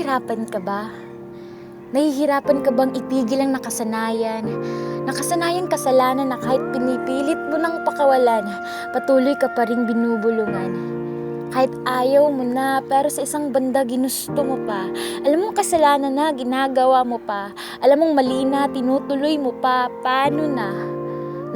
Nahihirapan ka ba? Nahihirapan ka bang itigil ang nakasanayan? Nakasanayan kasalanan na kahit pinipilit mo ng pakawalan, patuloy ka pa ring binubulungan. Kahit ayaw mo na, pero sa isang banda ginusto mo pa. Alam mong kasalanan na, ginagawa mo pa. Alam mong mali na, tinutuloy mo pa. Paano na?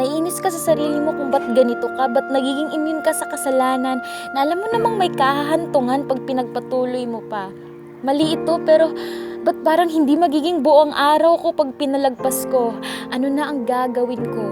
Naiinis ka sa sarili mo kung ba't ganito ka, ba't nagiging immune ka sa kasalanan na alam mo namang may kahahantungan pag pinagpatuloy mo pa. Mali ito, pero ba't parang hindi magiging buong araw ko pag pinalagpas ko? Ano na ang gagawin ko?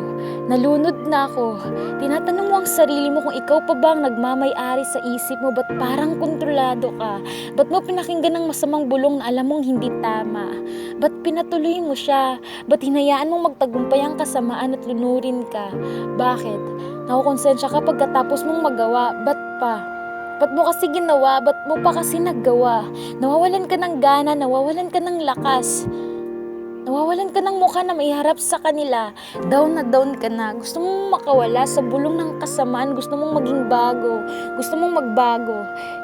Nalunod na ako. Tinatanong mo ang sarili mo kung ikaw pa ba ang nagmamay-ari sa isip mo, ba't parang kontrolado ka? Ba't mo pinakinggan ng masamang bulong na alam mong hindi tama? Ba't pinatuloy mo siya? Ba't hinayaan mong magtagumpay ang kasamaan at lunurin ka? Bakit? Nakukonsensya ka pagkatapos mong magawa, ba't pa? Ba't mo kasi ginawa? Ba't mo pa kasi naggawa? Nawawalan ka ng gana, nawawalan ka ng lakas. Nawawalan ka ng mukha na maiharap sa kanila. Down na down ka na. Gusto mong makawala sa bulong ng kasamaan. Gusto mong maging bago. Gusto mong magbago.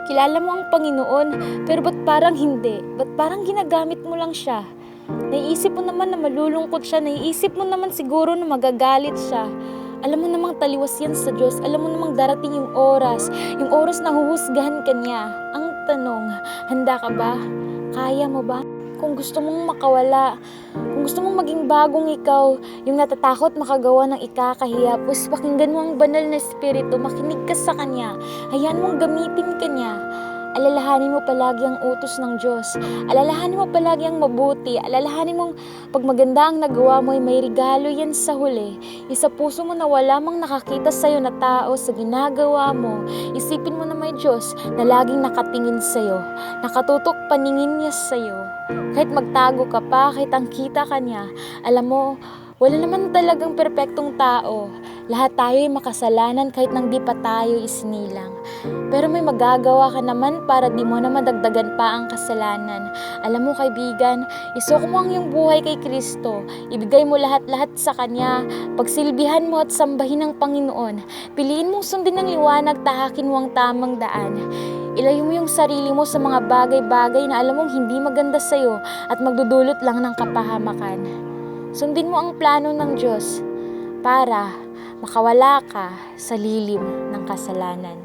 Kilala mo ang Panginoon, pero ba't parang hindi? Ba't parang ginagamit mo lang siya? Naiisip mo naman na malulungkot siya. Naiisip mo naman siguro na magagalit siya. Alam mo namang taliwas yan sa Diyos. Alam mo namang darating yung oras na huhusgahan ka niya. Ang tanong, handa ka ba? Kaya mo ba? Kung gusto mong makawala, kung gusto mong maging bagong ikaw, yung natatakot makagawa ng ikakahiya, pues pakinggan mo ang banal na espiritu, makinig ka sa Kanya, hayaan mong gamitin ka niya. Alalahanin mo palagi ang utos ng Diyos. Alalahanin mo palagi ang mabuti. Alalahanin mong pag maganda ang nagawa mo ay may regalo yan sa huli. Isa puso mo na wala mang nakakita sa'yo na tao sa ginagawa mo. Isipin mo na may Diyos na laging nakatingin sa'yo. Nakatutok paningin niya sa'yo. Kahit magtago ka pa, kahit ang kita ka niya, alam mo, wala naman talagang perpektong tao. Lahat tayo ay makasalanan kahit nang di pa tayo isinilang. Pero may magagawa ka naman para di mo na madagdagan pa ang kasalanan. Alam mo kaibigan, isuko mo ang iyong buhay kay Kristo. Ibigay mo lahat-lahat sa Kanya. Pagsilbihan mo at sambahin ang Panginoon. Piliin mong sundin ang liwanag, tahakin mo ang tamang daan. Ilayo mo yung sarili mo sa mga bagay-bagay na alam mong hindi maganda sa'yo at magdudulot lang ng kapahamakan. Sundin mo ang plano ng Diyos para makawala ka sa lilim ng kasalanan.